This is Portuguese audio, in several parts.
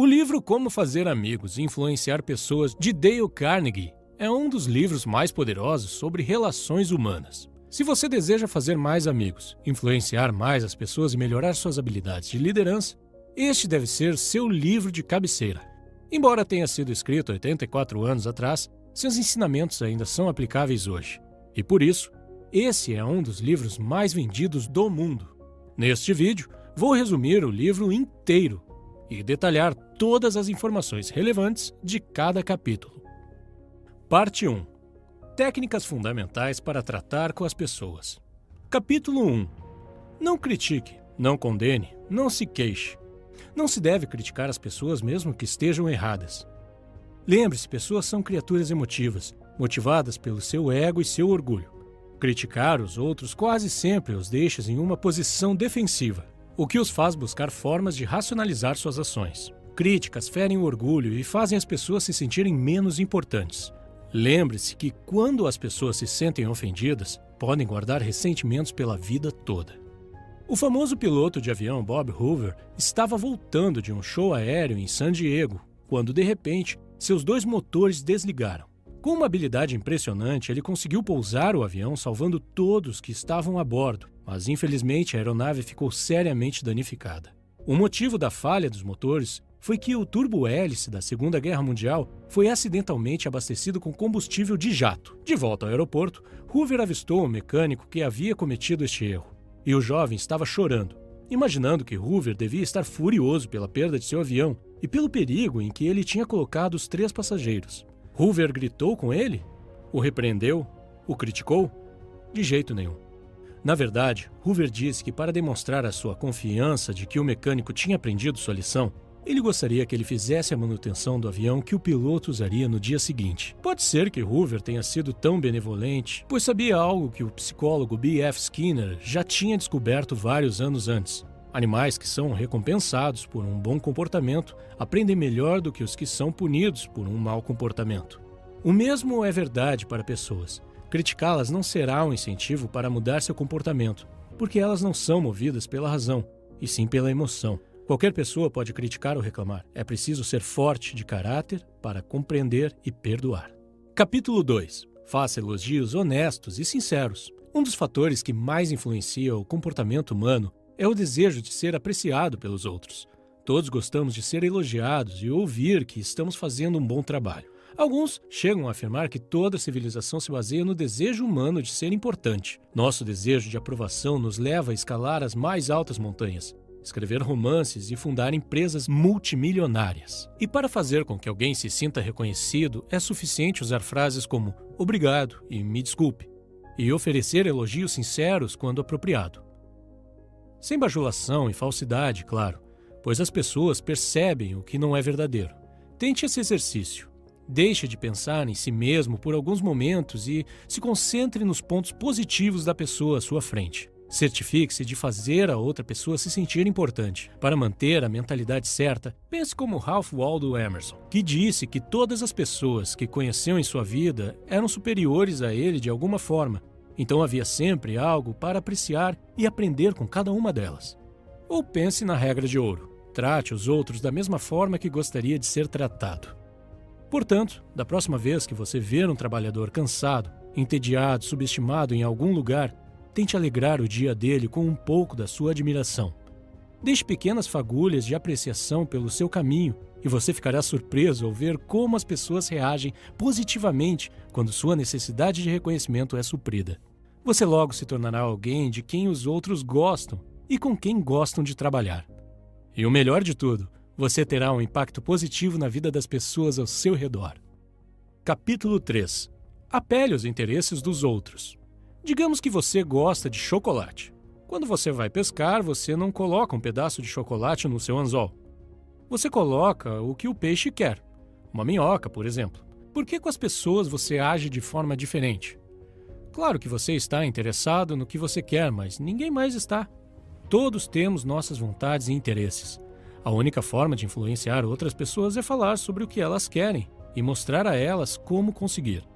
O livro Como Fazer Amigos e Influenciar Pessoas, de Dale Carnegie, é um dos livros mais poderosos sobre relações humanas. Se você deseja fazer mais amigos, influenciar mais as pessoas e melhorar suas habilidades de liderança, este deve ser seu livro de cabeceira. Embora tenha sido escrito 84 anos atrás, seus ensinamentos ainda são aplicáveis hoje. E por isso, esse é um dos livros mais vendidos do mundo. Neste vídeo, vou resumir o livro inteiro e detalhar todas as informações relevantes de cada capítulo. Parte 1. Técnicas fundamentais para tratar com as pessoas. Capítulo 1. Não critique, não condene, não se queixe. Não se deve criticar as pessoas mesmo que estejam erradas. Lembre-se, pessoas são criaturas emotivas, motivadas pelo seu ego e seu orgulho. Criticar os outros quase sempre os deixa em uma posição defensiva, o que os faz buscar formas de racionalizar suas ações. Críticas ferem o orgulho e fazem as pessoas se sentirem menos importantes. Lembre-se que quando as pessoas se sentem ofendidas, podem guardar ressentimentos pela vida toda. O famoso piloto de avião Bob Hoover estava voltando de um show aéreo em San Diego, quando de repente seus 2 motores desligaram. Com uma habilidade impressionante, ele conseguiu pousar o avião salvando todos que estavam a bordo, mas infelizmente a aeronave ficou seriamente danificada. O motivo da falha dos motores foi que o turbo-hélice da Segunda Guerra Mundial foi acidentalmente abastecido com combustível de jato. De volta ao aeroporto, Hoover avistou o mecânico que havia cometido este erro. E o jovem estava chorando, imaginando que Hoover devia estar furioso pela perda de seu avião e pelo perigo em que ele tinha colocado os 3 passageiros. Hoover gritou com ele? O repreendeu? O criticou? De jeito nenhum. Na verdade, Hoover disse que para demonstrar a sua confiança de que o mecânico tinha aprendido sua lição, ele gostaria que ele fizesse a manutenção do avião que o piloto usaria no dia seguinte. Pode ser que Hoover tenha sido tão benevolente, pois sabia algo que o psicólogo B.F. Skinner já tinha descoberto vários anos antes. Animais que são recompensados por um bom comportamento aprendem melhor do que os que são punidos por um mau comportamento. O mesmo é verdade para pessoas. Criticá-las não será um incentivo para mudar seu comportamento, porque elas não são movidas pela razão, e sim pela emoção. Qualquer pessoa pode criticar ou reclamar. É preciso ser forte de caráter para compreender e perdoar. Capítulo 2. Faça elogios honestos e sinceros. Um dos fatores que mais influencia o comportamento humano é o desejo de ser apreciado pelos outros. Todos gostamos de ser elogiados e ouvir que estamos fazendo um bom trabalho. Alguns chegam a afirmar que toda civilização se baseia no desejo humano de ser importante. Nosso desejo de aprovação nos leva a escalar as mais altas montanhas, escrever romances e fundar empresas multimilionárias. E para fazer com que alguém se sinta reconhecido, é suficiente usar frases como obrigado e me desculpe, e oferecer elogios sinceros quando apropriado. Sem bajulação e falsidade, claro, pois as pessoas percebem o que não é verdadeiro. Tente esse exercício. Deixe de pensar em si mesmo por alguns momentos e se concentre nos pontos positivos da pessoa à sua frente. Certifique-se de fazer a outra pessoa se sentir importante. Para manter a mentalidade certa, pense como Ralph Waldo Emerson, que disse que todas as pessoas que conheceu em sua vida eram superiores a ele de alguma forma. Então havia sempre algo para apreciar e aprender com cada uma delas. Ou pense na regra de ouro. Trate os outros da mesma forma que gostaria de ser tratado. Portanto, da próxima vez que você ver um trabalhador cansado, entediado, subestimado em algum lugar, tente alegrar o dia dele com um pouco da sua admiração. Deixe pequenas fagulhas de apreciação pelo seu caminho e você ficará surpreso ao ver como as pessoas reagem positivamente quando sua necessidade de reconhecimento é suprida. Você logo se tornará alguém de quem os outros gostam e com quem gostam de trabalhar. E o melhor de tudo, você terá um impacto positivo na vida das pessoas ao seu redor. Capítulo 3. Apele aos interesses dos outros. Digamos que você gosta de chocolate. Quando você vai pescar, você não coloca um pedaço de chocolate no seu anzol. Você coloca o que o peixe quer. Uma minhoca, por exemplo. Por que com as pessoas você age de forma diferente? Claro que você está interessado no que você quer, mas ninguém mais está. Todos temos nossas vontades e interesses. A única forma de influenciar outras pessoas é falar sobre o que elas querem e mostrar a elas como conseguir.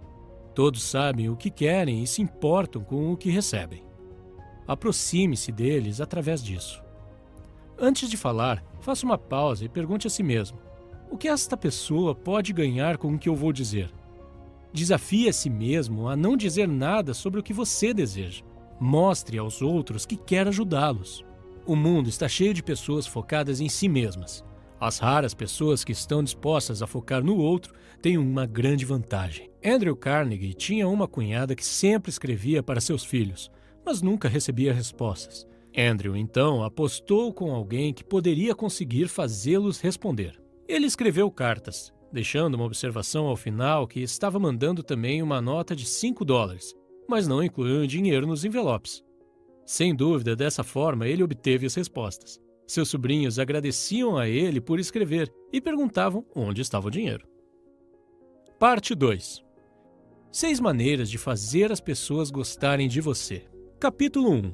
Todos sabem o que querem e se importam com o que recebem. Aproxime-se deles através disso. Antes de falar, faça uma pausa e pergunte a si mesmo: O que esta pessoa pode ganhar com o que eu vou dizer? Desafie a si mesmo a não dizer nada sobre o que você deseja. Mostre aos outros que quer ajudá-los. O mundo está cheio de pessoas focadas em si mesmas. As raras pessoas que estão dispostas a focar no outro têm uma grande vantagem. Andrew Carnegie tinha uma cunhada que sempre escrevia para seus filhos, mas nunca recebia respostas. Andrew, então, apostou com alguém que poderia conseguir fazê-los responder. Ele escreveu cartas, deixando uma observação ao final que estava mandando também uma nota de $5, mas não incluiu dinheiro nos envelopes. Sem dúvida, dessa forma, ele obteve as respostas. Seus sobrinhos agradeciam a ele por escrever e perguntavam onde estava o dinheiro. Parte 2. 6 maneiras de fazer as pessoas gostarem de você. Capítulo 1.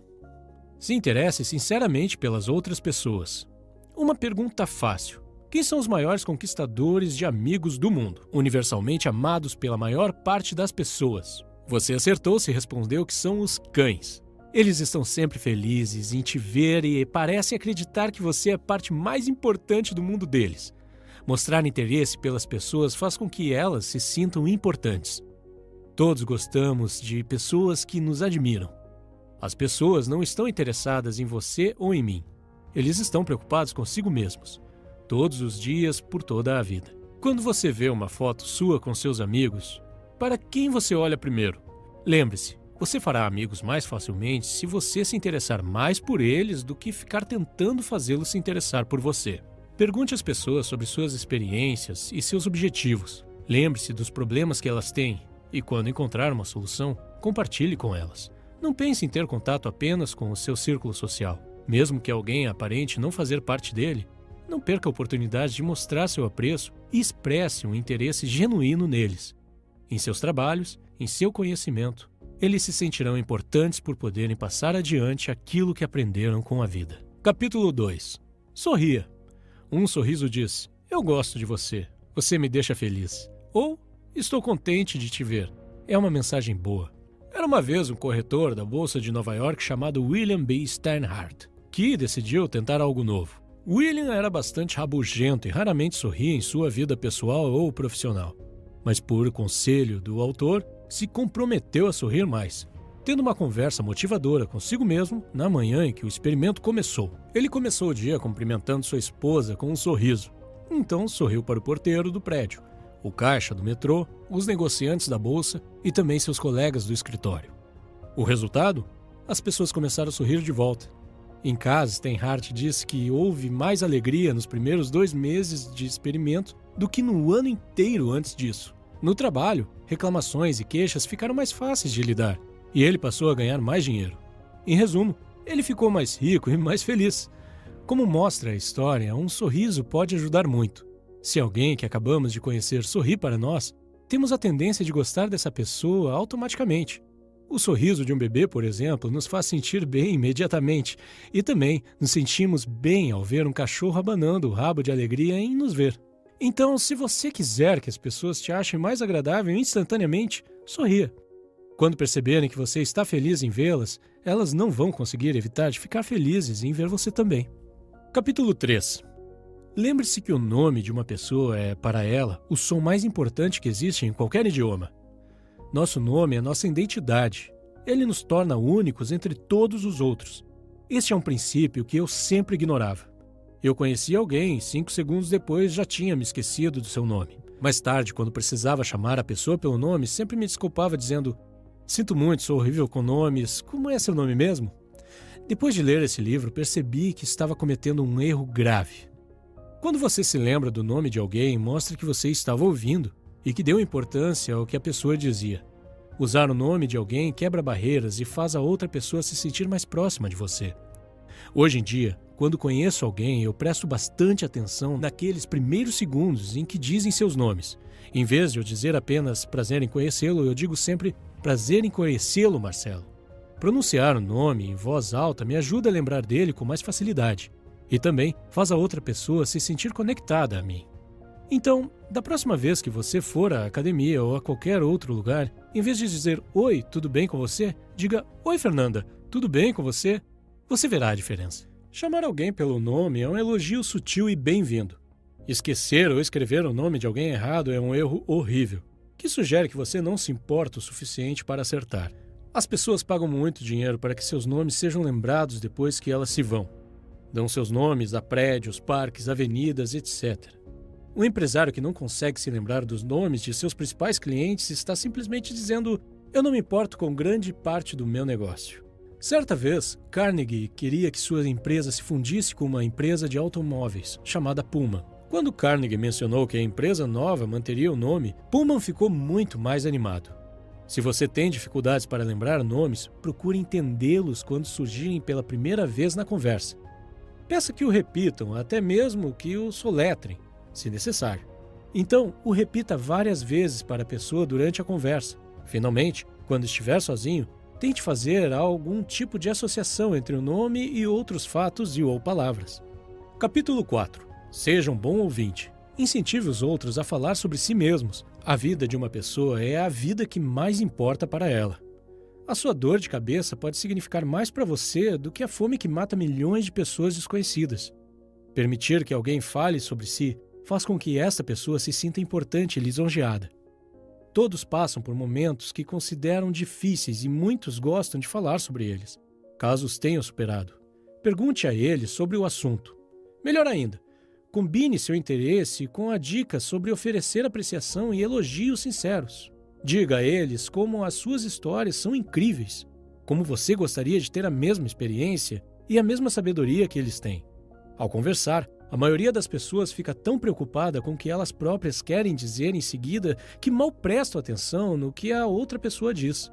Se interesse sinceramente pelas outras pessoas. Uma pergunta fácil. Quem são os maiores conquistadores de amigos do mundo, universalmente amados pela maior parte das pessoas? Você acertou se respondeu que são os cães. Eles estão sempre felizes em te ver e parecem acreditar que você é a parte mais importante do mundo deles. Mostrar interesse pelas pessoas faz com que elas se sintam importantes. Todos gostamos de pessoas que nos admiram. As pessoas não estão interessadas em você ou em mim. Eles estão preocupados consigo mesmos, todos os dias, por toda a vida. Quando você vê uma foto sua com seus amigos, para quem você olha primeiro? Lembre-se, você fará amigos mais facilmente se você se interessar mais por eles do que ficar tentando fazê-los se interessar por você. Pergunte às pessoas sobre suas experiências e seus objetivos. Lembre-se dos problemas que elas têm e, quando encontrar uma solução, compartilhe com elas. Não pense em ter contato apenas com o seu círculo social. Mesmo que alguém aparente não fazer parte dele, não perca a oportunidade de mostrar seu apreço e expresse um interesse genuíno neles. Em seus trabalhos, em seu conhecimento, eles se sentirão importantes por poderem passar adiante aquilo que aprenderam com a vida. Capítulo 2. Sorria. Um sorriso diz: eu gosto de você, você me deixa feliz. Ou, estou contente de te ver. É uma mensagem boa. Era uma vez um corretor da Bolsa de Nova York chamado William B. Steinhardt, que decidiu tentar algo novo. William era bastante rabugento e raramente sorria em sua vida pessoal ou profissional. Mas por conselho do autor, se comprometeu a sorrir mais. Tendo uma conversa motivadora consigo mesmo, na manhã em que o experimento começou. Ele começou o dia cumprimentando sua esposa com um sorriso. Então sorriu para o porteiro do prédio, o caixa do metrô, os negociantes da bolsa e também seus colegas do escritório. O resultado? As pessoas começaram a sorrir de volta. Em casa, Steinhardt disse que houve mais alegria nos primeiros 2 meses de experimento do que no ano inteiro antes disso. No trabalho, reclamações e queixas ficaram mais fáceis de lidar, e ele passou a ganhar mais dinheiro. Em resumo, ele ficou mais rico e mais feliz. Como mostra a história, um sorriso pode ajudar muito. Se alguém que acabamos de conhecer sorri para nós, temos a tendência de gostar dessa pessoa automaticamente. O sorriso de um bebê, por exemplo, nos faz sentir bem imediatamente, e também nos sentimos bem ao ver um cachorro abanando o rabo de alegria em nos ver. Então, se você quiser que as pessoas te achem mais agradável instantaneamente, sorria. Quando perceberem que você está feliz em vê-las, elas não vão conseguir evitar de ficar felizes em ver você também. Capítulo 3. Lembre-se que o nome de uma pessoa é, para ela, o som mais importante que existe em qualquer idioma. Nosso nome é nossa identidade. Ele nos torna únicos entre todos os outros. Este é um princípio que eu sempre ignorava. Eu conheci alguém e 5 segundos depois já tinha me esquecido do seu nome. Mais tarde, quando precisava chamar a pessoa pelo nome, sempre me desculpava dizendo: sinto muito, sou horrível com nomes, como é seu nome mesmo? Depois de ler esse livro, percebi que estava cometendo um erro grave. Quando você se lembra do nome de alguém, mostra que você estava ouvindo e que deu importância ao que a pessoa dizia. Usar o nome de alguém quebra barreiras e faz a outra pessoa se sentir mais próxima de você. Hoje em dia, quando conheço alguém, eu presto bastante atenção naqueles primeiros segundos em que dizem seus nomes. Em vez de eu dizer apenas prazer em conhecê-lo, eu digo sempre prazer em conhecê-lo, Marcelo. Pronunciar o nome em voz alta me ajuda a lembrar dele com mais facilidade. E também faz a outra pessoa se sentir conectada a mim. Então, da próxima vez que você for à academia ou a qualquer outro lugar, em vez de dizer oi, tudo bem com você, diga oi, Fernanda, tudo bem com você? Você verá a diferença. Chamar alguém pelo nome é um elogio sutil e bem-vindo. Esquecer ou escrever o nome de alguém errado é um erro horrível, que sugere que você não se importa o suficiente para acertar. As pessoas pagam muito dinheiro para que seus nomes sejam lembrados depois que elas se vão. Dão seus nomes a prédios, parques, avenidas, etc. Um empresário que não consegue se lembrar dos nomes de seus principais clientes está simplesmente dizendo: eu não me importo com grande parte do meu negócio. Certa vez, Carnegie queria que sua empresa se fundisse com uma empresa de automóveis, chamada Pullman. Quando Carnegie mencionou que a empresa nova manteria o nome, Pullman ficou muito mais animado. Se você tem dificuldades para lembrar nomes, procure entendê-los quando surgirem pela primeira vez na conversa. Peça que o repitam, até mesmo que o soletrem, se necessário. Então, o repita várias vezes para a pessoa durante a conversa. Finalmente, quando estiver sozinho, tente fazer algum tipo de associação entre o nome e outros fatos e ou palavras. Capítulo 4. Seja um bom ouvinte. Incentive os outros a falar sobre si mesmos. A vida de uma pessoa é a vida que mais importa para ela. A sua dor de cabeça pode significar mais para você do que a fome que mata milhões de pessoas desconhecidas. Permitir que alguém fale sobre si faz com que essa pessoa se sinta importante e lisonjeada. Todos passam por momentos que consideram difíceis e muitos gostam de falar sobre eles. Caso os tenham superado, pergunte a eles sobre o assunto. Melhor ainda, combine seu interesse com a dica sobre oferecer apreciação e elogios sinceros. Diga a eles como as suas histórias são incríveis, como você gostaria de ter a mesma experiência e a mesma sabedoria que eles têm. Ao conversar, a maioria das pessoas fica tão preocupada com o que elas próprias querem dizer em seguida que mal prestam atenção no que a outra pessoa diz.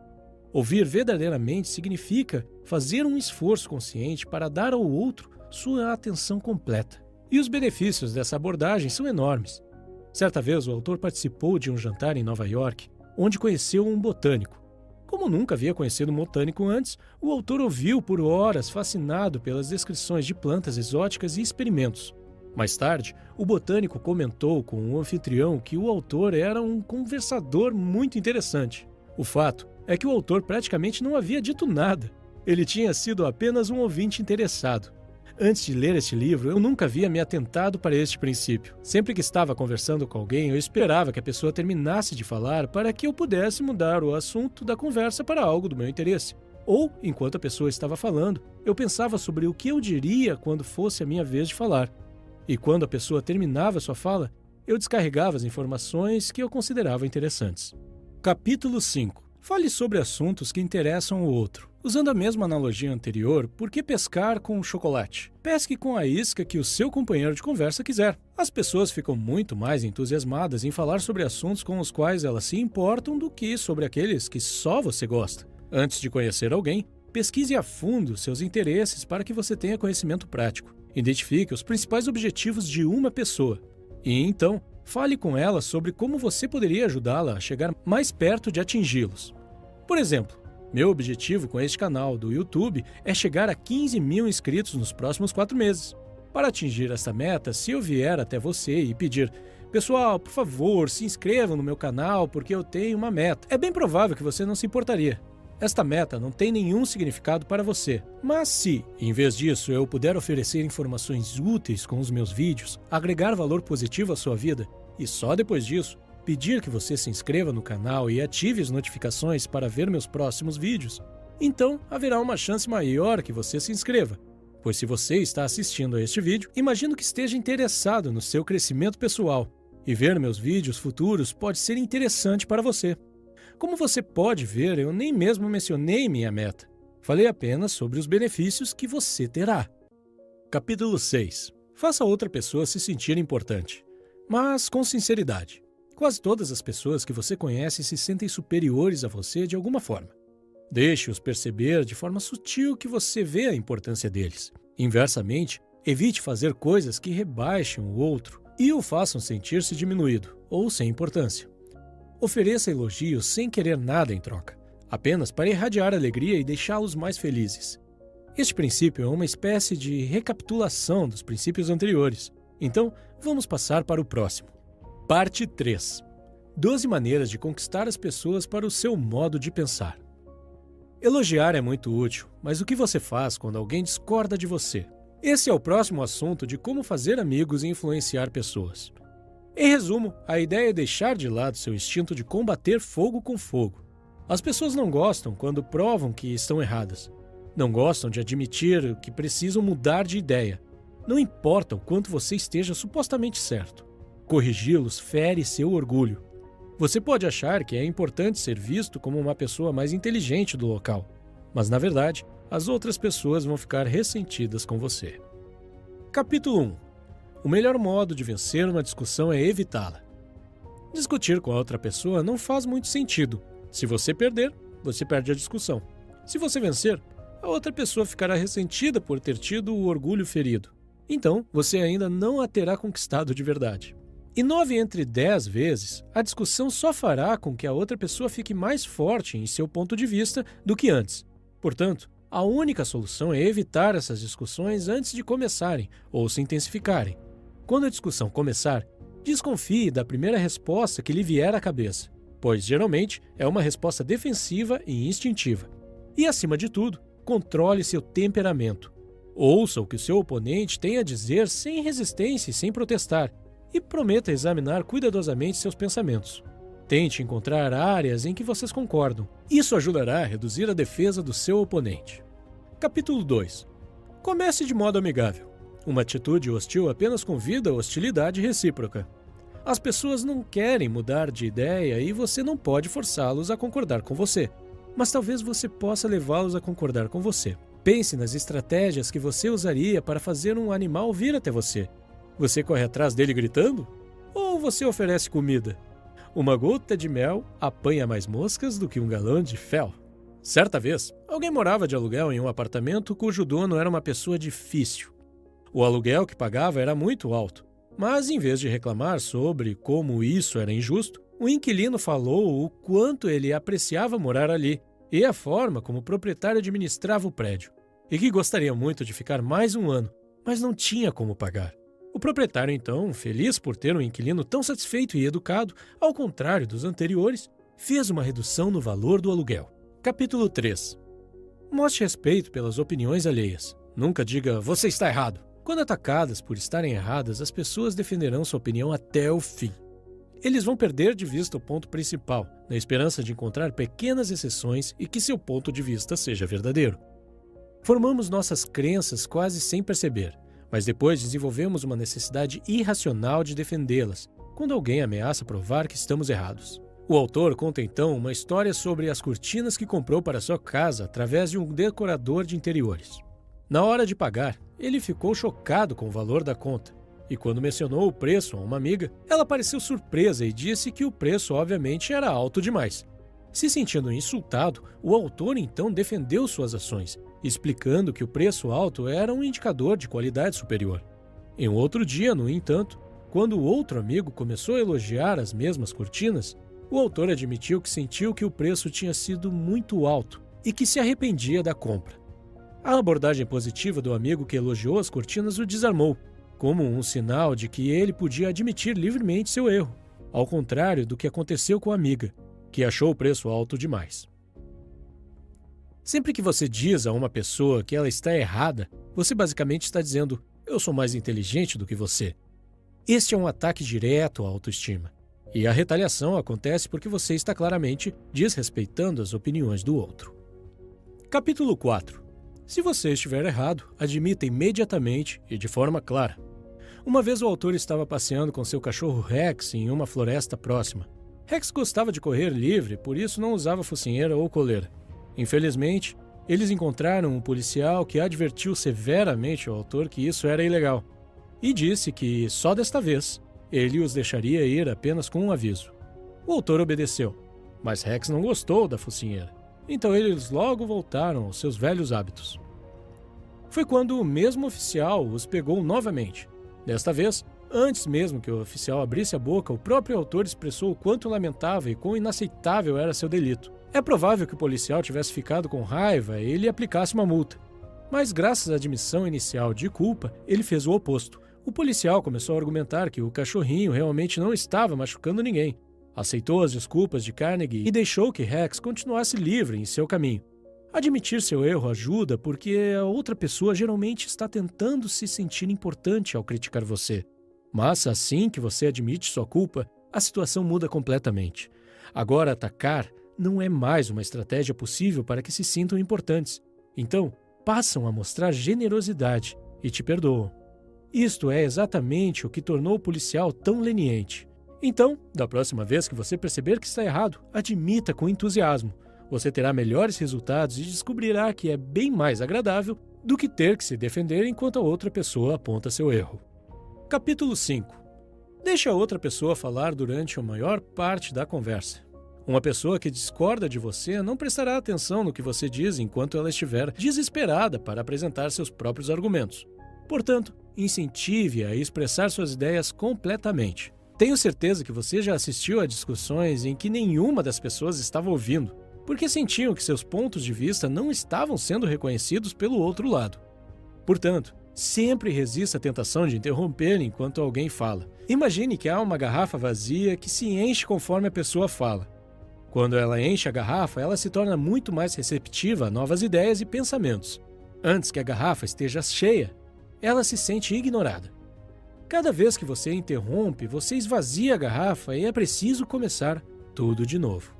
Ouvir verdadeiramente significa fazer um esforço consciente para dar ao outro sua atenção completa. E os benefícios dessa abordagem são enormes. Certa vez, o autor participou de um jantar em Nova York, onde conheceu um botânico. Como nunca havia conhecido um botânico antes, o autor ouviu por horas, fascinado pelas descrições de plantas exóticas e experimentos. Mais tarde, o botânico comentou com o anfitrião que o autor era um conversador muito interessante. O fato é que o autor praticamente não havia dito nada. Ele tinha sido apenas um ouvinte interessado. Antes de ler este livro, eu nunca havia me atentado para este princípio. Sempre que estava conversando com alguém, eu esperava que a pessoa terminasse de falar para que eu pudesse mudar o assunto da conversa para algo do meu interesse. Ou, enquanto a pessoa estava falando, eu pensava sobre o que eu diria quando fosse a minha vez de falar. E quando a pessoa terminava sua fala, eu descarregava as informações que eu considerava interessantes. Capítulo 5. Fale sobre assuntos que interessam o outro. Usando a mesma analogia anterior, por que pescar com chocolate? Pesque com a isca que o seu companheiro de conversa quiser. As pessoas ficam muito mais entusiasmadas em falar sobre assuntos com os quais elas se importam do que sobre aqueles que só você gosta. Antes de conhecer alguém, pesquise a fundo seus interesses para que você tenha conhecimento prático. Identifique os principais objetivos de uma pessoa. E então, fale com ela sobre como você poderia ajudá-la a chegar mais perto de atingi-los. Por exemplo, meu objetivo com este canal do YouTube é chegar a 15 mil inscritos nos próximos 4 meses. Para atingir essa meta, se eu vier até você e pedir: pessoal, por favor, se inscrevam no meu canal porque eu tenho uma meta, é bem provável que você não se importaria. Esta meta não tem nenhum significado para você. Mas se, em vez disso, eu puder oferecer informações úteis com os meus vídeos, agregar valor positivo à sua vida, e só depois disso, pedir que você se inscreva no canal e ative as notificações para ver meus próximos vídeos, então haverá uma chance maior que você se inscreva. Pois se você está assistindo a este vídeo, imagino que esteja interessado no seu crescimento pessoal, e ver meus vídeos futuros pode ser interessante para você. Como você pode ver, eu nem mesmo mencionei minha meta. Falei apenas sobre os benefícios que você terá. Capítulo 6. Faça outra pessoa se sentir importante, mas com sinceridade. Quase todas as pessoas que você conhece se sentem superiores a você de alguma forma. Deixe-os perceber de forma sutil que você vê a importância deles. Inversamente, evite fazer coisas que rebaixem o outro e o façam sentir-se diminuído ou sem importância. Ofereça elogios sem querer nada em troca, apenas para irradiar alegria e deixá-los mais felizes. Este princípio é uma espécie de recapitulação dos princípios anteriores. Então, vamos passar para o próximo. Parte 3. 12 maneiras de conquistar as pessoas para o seu modo de pensar. Elogiar é muito útil, mas o que você faz quando alguém discorda de você? Esse é o próximo assunto de como fazer amigos e influenciar pessoas. Em resumo, a ideia é deixar de lado seu instinto de combater fogo com fogo. As pessoas não gostam quando provam que estão erradas. Não gostam de admitir que precisam mudar de ideia. Não importa o quanto você esteja supostamente certo. Corrigi-los fere seu orgulho. Você pode achar que é importante ser visto como uma pessoa mais inteligente do local, mas na verdade, as outras pessoas vão ficar ressentidas com você. Capítulo 1. O melhor modo de vencer uma discussão é evitá-la. Discutir com a outra pessoa não faz muito sentido. Se você perder, você perde a discussão. Se você vencer, a outra pessoa ficará ressentida por ter tido o orgulho ferido. Então, você ainda não a terá conquistado de verdade. E 9 entre 10 vezes, a discussão só fará com que a outra pessoa fique mais forte em seu ponto de vista do que antes. Portanto, a única solução é evitar essas discussões antes de começarem ou se intensificarem. Quando a discussão começar, desconfie da primeira resposta que lhe vier à cabeça, pois geralmente é uma resposta defensiva e instintiva. E, acima de tudo, controle seu temperamento. Ouça o que o seu oponente tem a dizer sem resistência e sem protestar, e prometa examinar cuidadosamente seus pensamentos. Tente encontrar áreas em que vocês concordam. Isso ajudará a reduzir a defesa do seu oponente. Capítulo 2. Comece de modo amigável. Uma atitude hostil apenas convida a hostilidade recíproca. As pessoas não querem mudar de ideia e você não pode forçá-los a concordar com você. Mas talvez você possa levá-los a concordar com você. Pense nas estratégias que você usaria para fazer um animal vir até você. Você corre atrás dele gritando? Ou você oferece comida? Uma gota de mel apanha mais moscas do que um galão de fel. Certa vez, alguém morava de aluguel em um apartamento cujo dono era uma pessoa difícil. O aluguel que pagava era muito alto, mas em vez de reclamar sobre como isso era injusto, o inquilino falou o quanto ele apreciava morar ali e a forma como o proprietário administrava o prédio, e que gostaria muito de ficar mais um ano, mas não tinha como pagar. O proprietário, então, feliz por ter um inquilino tão satisfeito e educado, ao contrário dos anteriores, fez uma redução no valor do aluguel. Capítulo 3. Mostre respeito pelas opiniões alheias. Nunca diga, você está errado. Quando atacadas por estarem erradas, as pessoas defenderão sua opinião até o fim. Eles vão perder de vista o ponto principal, na esperança de encontrar pequenas exceções e que seu ponto de vista seja verdadeiro. Formamos nossas crenças quase sem perceber, mas depois desenvolvemos uma necessidade irracional de defendê-las, quando alguém ameaça provar que estamos errados. O autor conta então uma história sobre as cortinas que comprou para sua casa através de um decorador de interiores. Na hora de pagar, ele ficou chocado com o valor da conta, e quando mencionou o preço a uma amiga, ela pareceu surpresa e disse que o preço obviamente era alto demais. Se sentindo insultado, o autor então defendeu suas ações, explicando que o preço alto era um indicador de qualidade superior. Em um outro dia, no entanto, quando o outro amigo começou a elogiar as mesmas cortinas, o autor admitiu que sentiu que o preço tinha sido muito alto e que se arrependia da compra. A abordagem positiva do amigo que elogiou as cortinas o desarmou, como um sinal de que ele podia admitir livremente seu erro, ao contrário do que aconteceu com a amiga, que achou o preço alto demais. Sempre que você diz a uma pessoa que ela está errada, você basicamente está dizendo, eu sou mais inteligente do que você. Este é um ataque direto à autoestima. E a retaliação acontece porque você está claramente desrespeitando as opiniões do outro. Capítulo 4. Se você estiver errado, admita imediatamente e de forma clara. Uma vez o autor estava passeando com seu cachorro Rex em uma floresta próxima. Rex gostava de correr livre, por isso não usava focinheira ou coleira. Infelizmente, eles encontraram um policial que advertiu severamente ao autor que isso era ilegal e disse que, só desta vez, ele os deixaria ir apenas com um aviso. O autor obedeceu, mas Rex não gostou da focinheira, então eles logo voltaram aos seus velhos hábitos. Foi quando o mesmo oficial os pegou novamente. Desta vez, antes mesmo que o oficial abrisse a boca, o próprio autor expressou o quanto lamentava e quão inaceitável era seu delito. É provável que o policial tivesse ficado com raiva e lhe aplicasse uma multa. Mas graças à admissão inicial de culpa, ele fez o oposto. O policial começou a argumentar que o cachorrinho realmente não estava machucando ninguém. Aceitou as desculpas de Carnegie e deixou que Rex continuasse livre em seu caminho. Admitir seu erro ajuda porque a outra pessoa geralmente está tentando se sentir importante ao criticar você. Mas assim que você admite sua culpa, a situação muda completamente. Agora, atacar não é mais uma estratégia possível para que se sintam importantes. Então, passam a mostrar generosidade e te perdoam. Isto é exatamente o que tornou o policial tão leniente. Então, da próxima vez que você perceber que está errado, admita com entusiasmo. Você terá melhores resultados e descobrirá que é bem mais agradável do que ter que se defender enquanto a outra pessoa aponta seu erro. Capítulo 5. Deixe a outra pessoa falar durante a maior parte da conversa. Uma pessoa que discorda de você não prestará atenção no que você diz enquanto ela estiver desesperada para apresentar seus próprios argumentos. Portanto, incentive-a a expressar suas ideias completamente. Tenho certeza que você já assistiu a discussões em que nenhuma das pessoas estava ouvindo, porque sentiam que seus pontos de vista não estavam sendo reconhecidos pelo outro lado. Portanto, sempre resista à tentação de interromper enquanto alguém fala. Imagine que há uma garrafa vazia que se enche conforme a pessoa fala. Quando ela enche a garrafa, ela se torna muito mais receptiva a novas ideias e pensamentos. Antes que a garrafa esteja cheia, ela se sente ignorada. Cada vez que você interrompe, você esvazia a garrafa e é preciso começar tudo de novo.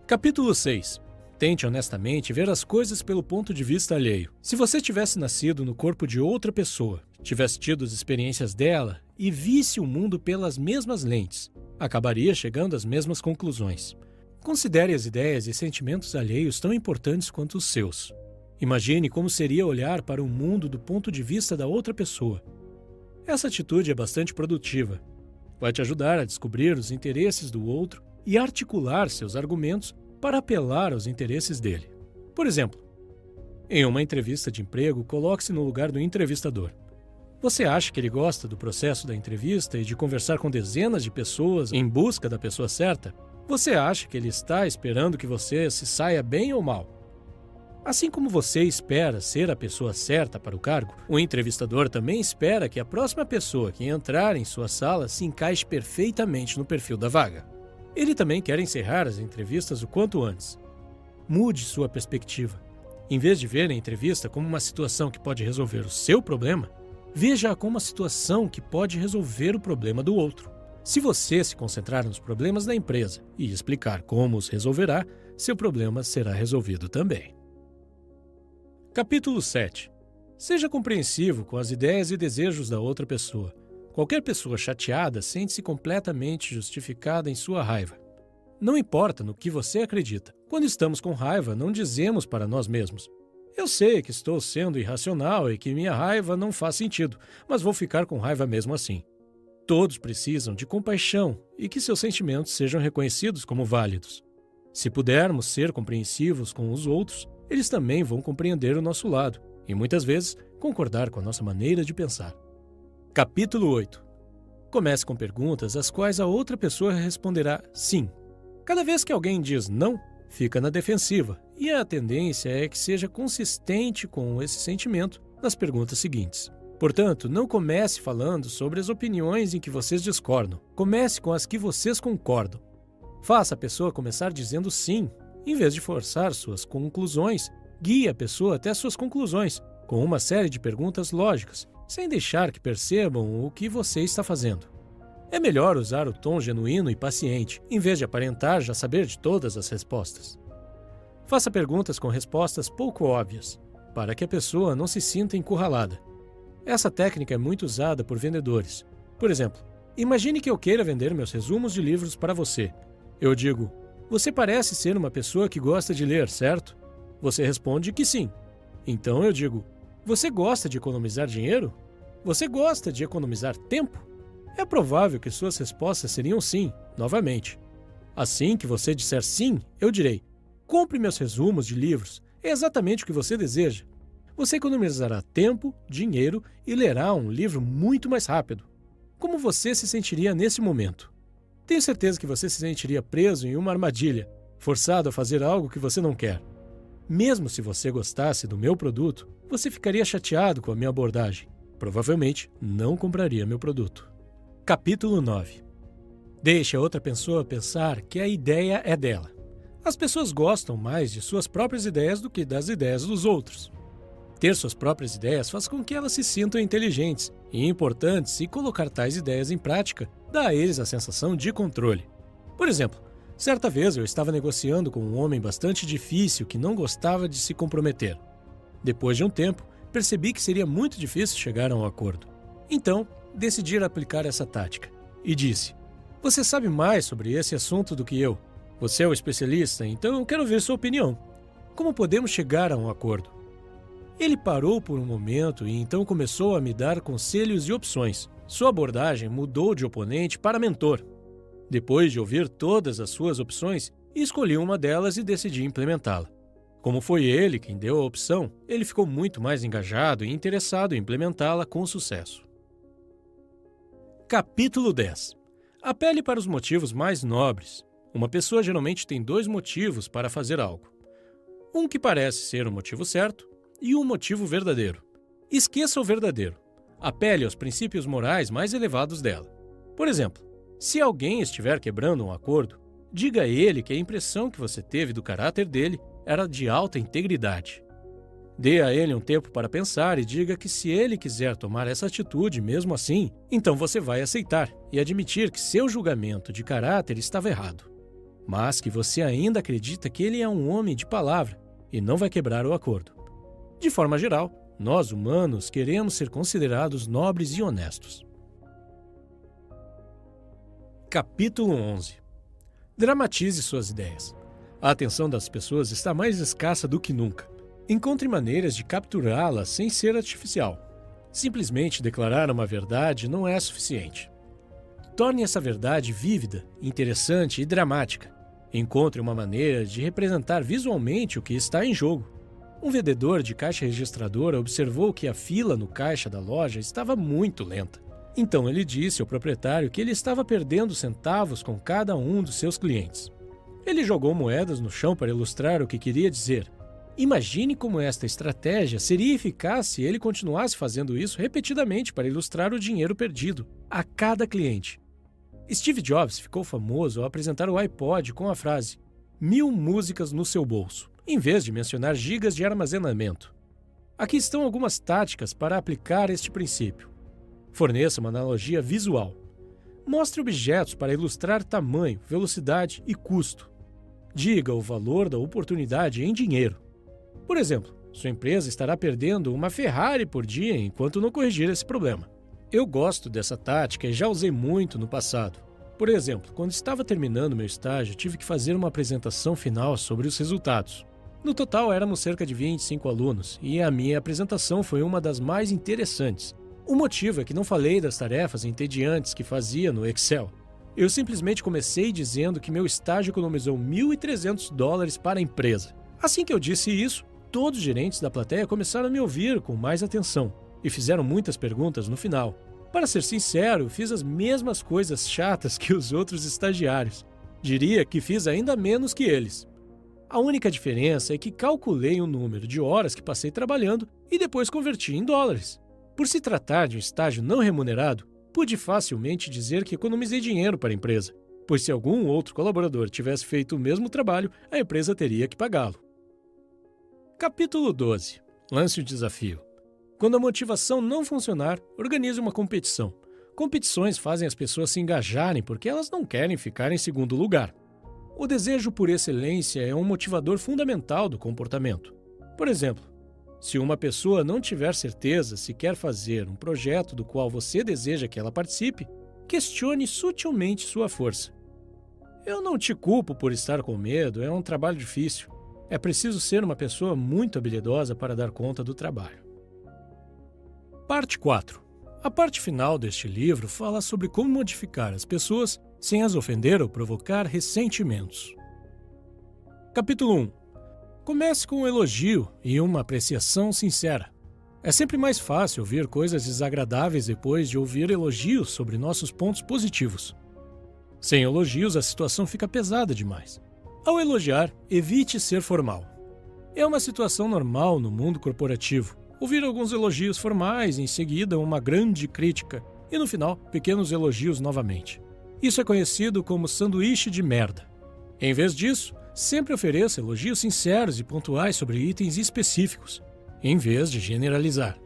Capítulo 6. Tente honestamente ver as coisas pelo ponto de vista alheio. Se você tivesse nascido no corpo de outra pessoa, tivesse tido as experiências dela e visse o mundo pelas mesmas lentes, acabaria chegando às mesmas conclusões. Considere as ideias e sentimentos alheios tão importantes quanto os seus. Imagine como seria olhar para o mundo do ponto de vista da outra pessoa. Essa atitude é bastante produtiva. Vai te ajudar a descobrir os interesses do outro e articular seus argumentos para apelar aos interesses dele. Por exemplo, em uma entrevista de emprego, coloque-se no lugar do entrevistador. Você acha que ele gosta do processo da entrevista e de conversar com dezenas de pessoas em busca da pessoa certa? Você acha que ele está esperando que você se saia bem ou mal? Assim como você espera ser a pessoa certa para o cargo, o entrevistador também espera que a próxima pessoa que entrar em sua sala se encaixe perfeitamente no perfil da vaga. Ele também quer encerrar as entrevistas o quanto antes. Mude sua perspectiva. Em vez de ver a entrevista como uma situação que pode resolver o seu problema, veja-a como uma situação que pode resolver o problema do outro. Se você se concentrar nos problemas da empresa e explicar como os resolverá, seu problema será resolvido também. Capítulo 7. Seja compreensivo com as ideias e desejos da outra pessoa. Qualquer pessoa chateada sente-se completamente justificada em sua raiva. Não importa no que você acredita. Quando estamos com raiva, não dizemos para nós mesmos: eu sei que estou sendo irracional e que minha raiva não faz sentido, mas vou ficar com raiva mesmo assim. Todos precisam de compaixão e que seus sentimentos sejam reconhecidos como válidos. Se pudermos ser compreensivos com os outros, eles também vão compreender o nosso lado e, muitas vezes, concordar com a nossa maneira de pensar. Capítulo 8. Comece com perguntas às quais a outra pessoa responderá sim. Cada vez que alguém diz não, fica na defensiva, e a tendência é que seja consistente com esse sentimento nas perguntas seguintes. Portanto, não comece falando sobre as opiniões em que vocês discordam. Comece com as que vocês concordam. Faça a pessoa começar dizendo sim. Em vez de forçar suas conclusões, guie a pessoa até suas conclusões, com uma série de perguntas lógicas, sem deixar que percebam o que você está fazendo. É melhor usar o tom genuíno e paciente, em vez de aparentar já saber de todas as respostas. Faça perguntas com respostas pouco óbvias, para que a pessoa não se sinta encurralada. Essa técnica é muito usada por vendedores. Por exemplo, imagine que eu queira vender meus resumos de livros para você. Eu digo: você parece ser uma pessoa que gosta de ler, certo? Você responde que sim. Então eu digo: você gosta de economizar dinheiro? Você gosta de economizar tempo? É provável que suas respostas seriam sim, novamente. Assim que você disser sim, eu direi: compre meus resumos de livros, é exatamente o que você deseja. Você economizará tempo, dinheiro e lerá um livro muito mais rápido. Como você se sentiria nesse momento? Tenho certeza que você se sentiria preso em uma armadilha, forçado a fazer algo que você não quer. Mesmo se você gostasse do meu produto, você ficaria chateado com a minha abordagem. Provavelmente não compraria meu produto. Capítulo 9. Deixe a outra pessoa pensar que a ideia é dela. As pessoas gostam mais de suas próprias ideias do que das ideias dos outros. Ter suas próprias ideias faz com que elas se sintam inteligentes e importantes, e colocar tais ideias em prática dá a eles a sensação de controle. Por exemplo, certa vez eu estava negociando com um homem bastante difícil que não gostava de se comprometer. Depois de um tempo, percebi que seria muito difícil chegar a um acordo. Então, decidi aplicar essa tática e disse: "Você sabe mais sobre esse assunto do que eu. Você é o especialista, então eu quero ver sua opinião. Como podemos chegar a um acordo?" Ele parou por um momento e então começou a me dar conselhos e opções. Sua abordagem mudou de oponente para mentor. Depois de ouvir todas as suas opções, escolhi uma delas e decidi implementá-la. Como foi ele quem deu a opção, ele ficou muito mais engajado e interessado em implementá-la com sucesso. Capítulo 10. Apele para os motivos mais nobres. Uma pessoa geralmente tem 2 motivos para fazer algo. Um que parece ser o motivo certo e um motivo verdadeiro. Esqueça o verdadeiro. Apele aos princípios morais mais elevados dela. Por exemplo, se alguém estiver quebrando um acordo, diga a ele que a impressão que você teve do caráter dele era de alta integridade. Dê a ele um tempo para pensar e diga que se ele quiser tomar essa atitude mesmo assim, então você vai aceitar e admitir que seu julgamento de caráter estava errado, mas que você ainda acredita que ele é um homem de palavra e não vai quebrar o acordo. De forma geral, nós humanos queremos ser considerados nobres e honestos. Capítulo 11. Dramatize suas ideias. A atenção das pessoas está mais escassa do que nunca. Encontre maneiras de capturá-la sem ser artificial. Simplesmente declarar uma verdade não é suficiente. Torne essa verdade vívida, interessante e dramática. Encontre uma maneira de representar visualmente o que está em jogo. Um vendedor de caixa registradora observou que a fila no caixa da loja estava muito lenta. Então ele disse ao proprietário que ele estava perdendo centavos com cada um dos seus clientes. Ele jogou moedas no chão para ilustrar o que queria dizer. Imagine como esta estratégia seria eficaz se ele continuasse fazendo isso repetidamente para ilustrar o dinheiro perdido a cada cliente. Steve Jobs ficou famoso ao apresentar o iPod com a frase "1000 músicas no seu bolso", em vez de mencionar gigas de armazenamento. Aqui estão algumas táticas para aplicar este princípio. Forneça uma analogia visual. Mostre objetos para ilustrar tamanho, velocidade e custo. Diga o valor da oportunidade em dinheiro. Por exemplo, sua empresa estará perdendo uma Ferrari por dia enquanto não corrigir esse problema. Eu gosto dessa tática e já usei muito no passado. Por exemplo, quando estava terminando meu estágio, tive que fazer uma apresentação final sobre os resultados. No total, éramos cerca de 25 alunos, e a minha apresentação foi uma das mais interessantes. O motivo é que não falei das tarefas entediantes que fazia no Excel. Eu simplesmente comecei dizendo que meu estágio economizou $1.300 para a empresa. Assim que eu disse isso, todos os gerentes da plateia começaram a me ouvir com mais atenção e fizeram muitas perguntas no final. Para ser sincero, fiz as mesmas coisas chatas que os outros estagiários. Diria que fiz ainda menos que eles. A única diferença é que calculei o número de horas que passei trabalhando e depois converti em dólares. Por se tratar de um estágio não remunerado, pude facilmente dizer que economizei dinheiro para a empresa, pois se algum outro colaborador tivesse feito o mesmo trabalho, a empresa teria que pagá-lo. Capítulo 12. Lance o desafio. Quando a motivação não funcionar, organize uma competição. Competições fazem as pessoas se engajarem porque elas não querem ficar em segundo lugar. O desejo por excelência é um motivador fundamental do comportamento. Por exemplo, se uma pessoa não tiver certeza se quer fazer um projeto do qual você deseja que ela participe, questione sutilmente sua força. Eu não te culpo por estar com medo, é um trabalho difícil. É preciso ser uma pessoa muito habilidosa para dar conta do trabalho. Parte 4. A parte final deste livro fala sobre como modificar as pessoas sem as ofender ou provocar ressentimentos. Capítulo 1. Comece com um elogio e uma apreciação sincera. É sempre mais fácil ouvir coisas desagradáveis depois de ouvir elogios sobre nossos pontos positivos. Sem elogios, a situação fica pesada demais. Ao elogiar, evite ser formal. É uma situação normal no mundo corporativo. Ouvir alguns elogios formais, em seguida uma grande crítica e no final, pequenos elogios novamente. Isso é conhecido como sanduíche de merda. Em vez disso, Sempre ofereça elogios sinceros e pontuais sobre itens específicos, em vez de generalizar.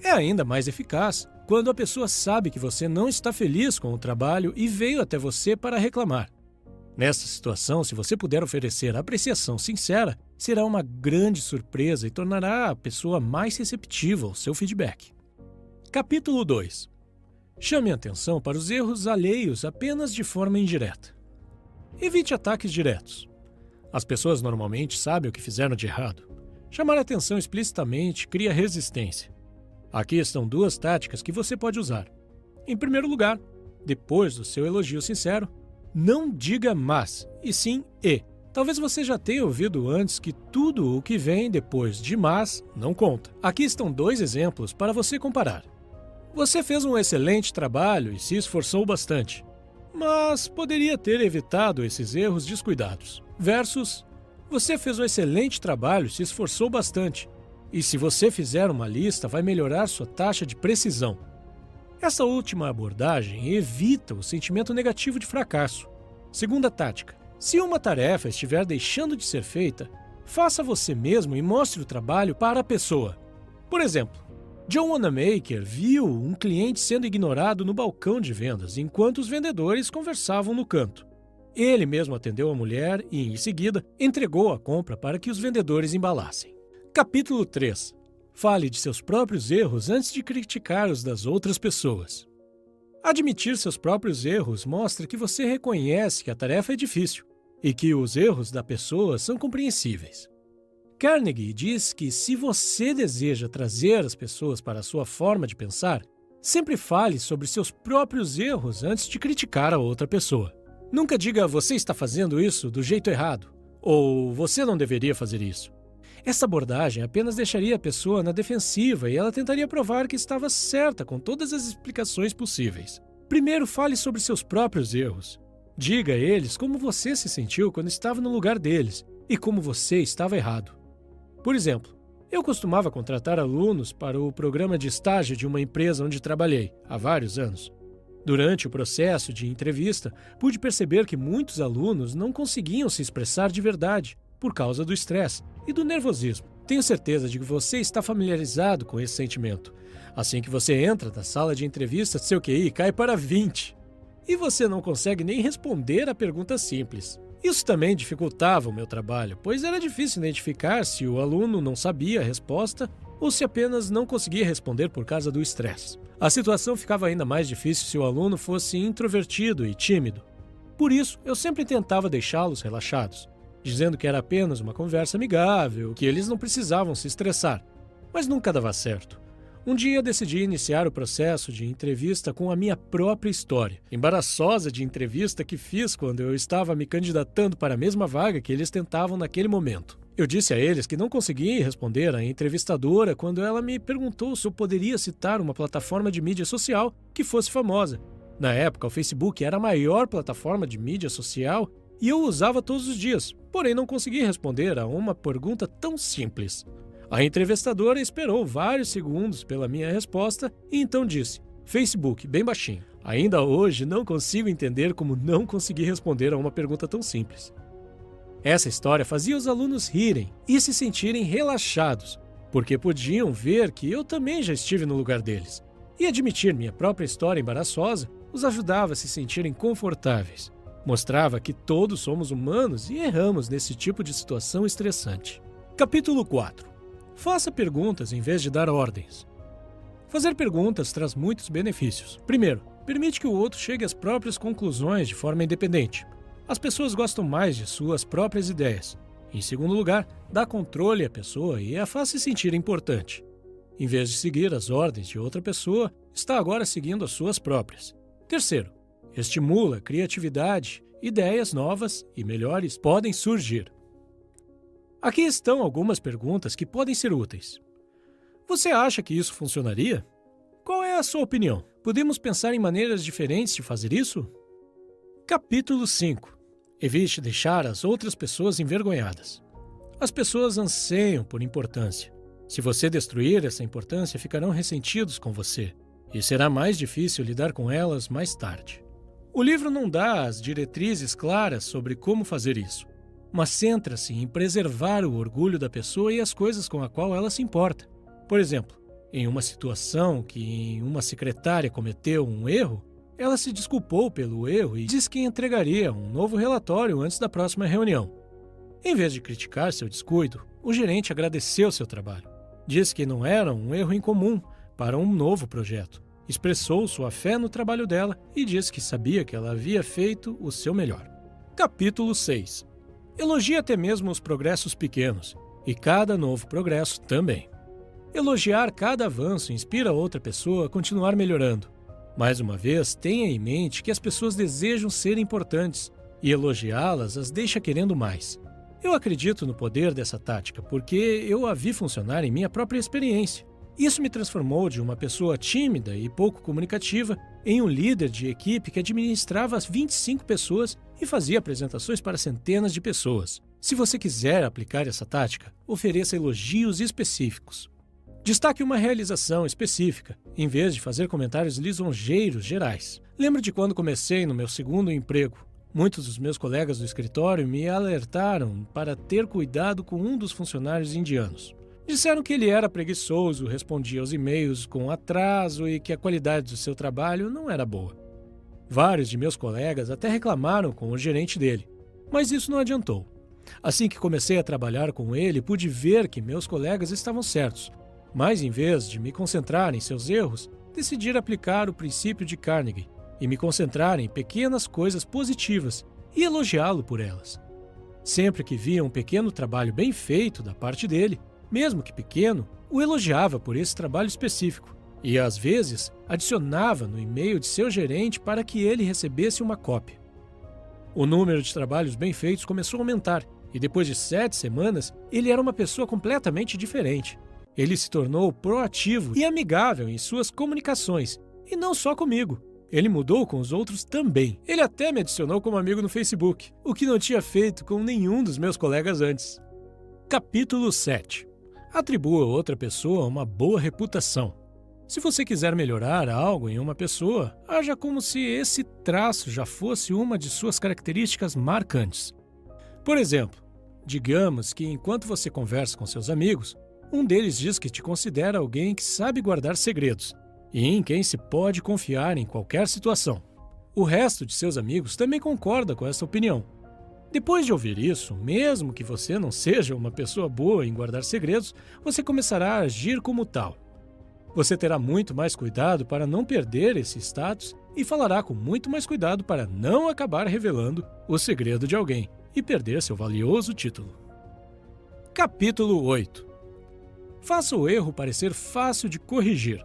É ainda mais eficaz quando a pessoa sabe que você não está feliz com o trabalho e veio até você para reclamar. Nessa situação, se você puder oferecer apreciação sincera, será uma grande surpresa e tornará a pessoa mais receptiva ao seu feedback. Capítulo 2. Chame a atenção para os erros alheios apenas de forma indireta. Evite ataques diretos. As pessoas normalmente sabem o que fizeram de errado. Chamar a atenção explicitamente cria resistência. Aqui estão 2 táticas que você pode usar. Em primeiro lugar, depois do seu elogio sincero, não diga mas, e sim e. Talvez você já tenha ouvido antes que tudo o que vem depois de mas não conta. Aqui estão 2 exemplos para você comparar. Você fez um excelente trabalho e se esforçou bastante, mas poderia ter evitado esses erros descuidados. Versus, você fez um excelente trabalho e se esforçou bastante, e se você fizer uma lista, vai melhorar sua taxa de precisão. Essa última abordagem evita o sentimento negativo de fracasso. Segunda tática: se uma tarefa estiver deixando de ser feita, faça você mesmo e mostre o trabalho para a pessoa. Por exemplo, John Wanamaker viu um cliente sendo ignorado no balcão de vendas enquanto os vendedores conversavam no canto. Ele mesmo atendeu a mulher e, em seguida, entregou a compra para que os vendedores embalassem. Capítulo 3. Fale de seus próprios erros antes de criticar os das outras pessoas. Admitir seus próprios erros mostra que você reconhece que a tarefa é difícil e que os erros da pessoa são compreensíveis. Carnegie diz que se você deseja trazer as pessoas para a sua forma de pensar, sempre fale sobre seus próprios erros antes de criticar a outra pessoa. Nunca diga "você está fazendo isso do jeito errado" ou "você não deveria fazer isso". Essa abordagem apenas deixaria a pessoa na defensiva e ela tentaria provar que estava certa com todas as explicações possíveis. Primeiro, fale sobre seus próprios erros. Diga a eles como você se sentiu quando estava no lugar deles e como você estava errado. Por exemplo, eu costumava contratar alunos para o programa de estágio de uma empresa onde trabalhei há vários anos. Durante o processo de entrevista, pude perceber que muitos alunos não conseguiam se expressar de verdade por causa do estresse e do nervosismo. Tenho certeza de que você está familiarizado com esse sentimento. Assim que você entra na sala de entrevista, seu QI cai para 20. E você não consegue nem responder a pergunta simples. Isso também dificultava o meu trabalho, pois era difícil identificar se o aluno não sabia a resposta ou se apenas não conseguia responder por causa do estresse. A situação ficava ainda mais difícil se o aluno fosse introvertido e tímido. Por isso, eu sempre tentava deixá-los relaxados, dizendo que era apenas uma conversa amigável, que eles não precisavam se estressar. Mas nunca dava certo. Um dia decidi iniciar o processo de entrevista com a minha própria história, embaraçosa de entrevista que fiz quando eu estava me candidatando para a mesma vaga que eles tentavam naquele momento. Eu disse a eles que não conseguia responder à entrevistadora quando ela me perguntou se eu poderia citar uma plataforma de mídia social que fosse famosa. Na época, o Facebook era a maior plataforma de mídia social e eu usava todos os dias, porém não consegui responder a uma pergunta tão simples. A entrevistadora esperou vários segundos pela minha resposta e então disse: Facebook, bem baixinho. Ainda hoje não consigo entender como não consegui responder a uma pergunta tão simples. Essa história fazia os alunos rirem e se sentirem relaxados, porque podiam ver que eu também já estive no lugar deles. E admitir minha própria história embaraçosa os ajudava a se sentirem confortáveis. Mostrava que todos somos humanos e erramos nesse tipo de situação estressante. Capítulo 4. Faça perguntas em vez de dar ordens. Fazer perguntas traz muitos benefícios. Primeiro, permite que o outro chegue às próprias conclusões de forma independente. As pessoas gostam mais de suas próprias ideias. Em segundo lugar, dá controle à pessoa e a faz se sentir importante. Em vez de seguir as ordens de outra pessoa, está agora seguindo as suas próprias. Terceiro, estimula a criatividade, ideias novas e melhores podem surgir. Aqui estão algumas perguntas que podem ser úteis. Você acha que isso funcionaria? Qual é a sua opinião? Podemos pensar em maneiras diferentes de fazer isso? Capítulo 5. Evite deixar as outras pessoas envergonhadas. As pessoas anseiam por importância. Se você destruir essa importância, ficarão ressentidos com você, e será mais difícil lidar com elas mais tarde. O livro não dá as diretrizes claras sobre como fazer isso, mas centra-se em preservar o orgulho da pessoa e as coisas com a qual ela se importa. Por exemplo, em uma situação que uma secretária cometeu um erro, ela se desculpou pelo erro e disse que entregaria um novo relatório antes da próxima reunião. Em vez de criticar seu descuido, o gerente agradeceu seu trabalho. Disse que não era um erro incomum para um novo projeto. Expressou sua fé no trabalho dela e disse que sabia que ela havia feito o seu melhor. Capítulo 6. Elogie até mesmo os progressos pequenos, e cada novo progresso também. Elogiar cada avanço inspira outra pessoa a continuar melhorando. Mais uma vez, tenha em mente que as pessoas desejam ser importantes, e elogiá-las as deixa querendo mais. Eu acredito no poder dessa tática porque eu a vi funcionar em minha própria experiência. Isso me transformou de uma pessoa tímida e pouco comunicativa em um líder de equipe que administrava 25 pessoas e fazia apresentações para centenas de pessoas. Se você quiser aplicar essa tática, ofereça elogios específicos. Destaque uma realização específica, em vez de fazer comentários lisonjeiros gerais. Lembro de quando comecei no meu segundo emprego. Muitos dos meus colegas do escritório me alertaram para ter cuidado com um dos funcionários indianos. Disseram que ele era preguiçoso, respondia aos e-mails com atraso e que a qualidade do seu trabalho não era boa. Vários de meus colegas até reclamaram com o gerente dele, mas isso não adiantou. Assim que comecei a trabalhar com ele, pude ver que meus colegas estavam certos, mas em vez de me concentrar em seus erros, decidi aplicar o princípio de Carnegie e me concentrar em pequenas coisas positivas e elogiá-lo por elas. Sempre que via um pequeno trabalho bem feito da parte dele, mesmo que pequeno, o elogiava por esse trabalho específico e, às vezes, adicionava no e-mail de seu gerente para que ele recebesse uma cópia. O número de trabalhos bem feitos começou a aumentar e, depois de 7 semanas, ele era uma pessoa completamente diferente. Ele se tornou proativo e amigável em suas comunicações, e não só comigo. Ele mudou com os outros também. Ele até me adicionou como amigo no Facebook, o que não tinha feito com nenhum dos meus colegas antes. Capítulo 7. Atribua a outra pessoa uma boa reputação. Se você quiser melhorar algo em uma pessoa, haja como se esse traço já fosse uma de suas características marcantes. Por exemplo, digamos que enquanto você conversa com seus amigos, um deles diz que te considera alguém que sabe guardar segredos e em quem se pode confiar em qualquer situação. O resto de seus amigos também concorda com essa opinião. Depois de ouvir isso, mesmo que você não seja uma pessoa boa em guardar segredos, você começará a agir como tal. Você terá muito mais cuidado para não perder esse status e falará com muito mais cuidado para não acabar revelando o segredo de alguém e perder seu valioso título. Capítulo 8. Faça o erro parecer fácil de corrigir.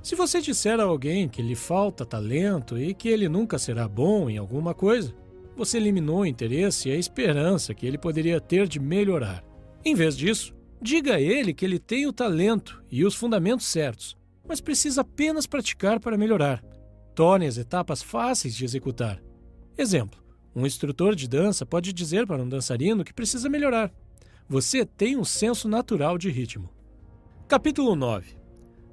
Se você disser a alguém que lhe falta talento e que ele nunca será bom em alguma coisa, você eliminou o interesse e a esperança que ele poderia ter de melhorar. Em vez disso, diga a ele que ele tem o talento e os fundamentos certos, mas precisa apenas praticar para melhorar. Torne as etapas fáceis de executar. Exemplo, um instrutor de dança pode dizer para um dançarino que precisa melhorar. Você tem um senso natural de ritmo. Capítulo 9.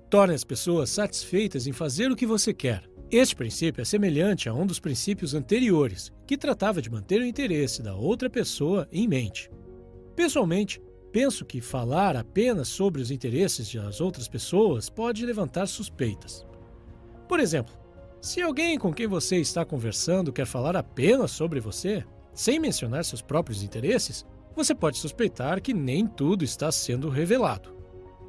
Torne as pessoas satisfeitas em fazer o que você quer. Este princípio é semelhante a um dos princípios anteriores, que tratava de manter o interesse da outra pessoa em mente. Pessoalmente, penso que falar apenas sobre os interesses das outras pessoas pode levantar suspeitas. Por exemplo, se alguém com quem você está conversando quer falar apenas sobre você, sem mencionar seus próprios interesses, você pode suspeitar que nem tudo está sendo revelado.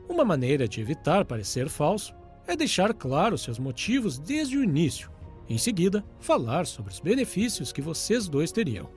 Uma maneira de evitar parecer falso é deixar claro seus motivos desde o início. Em seguida, falar sobre os benefícios que vocês dois teriam.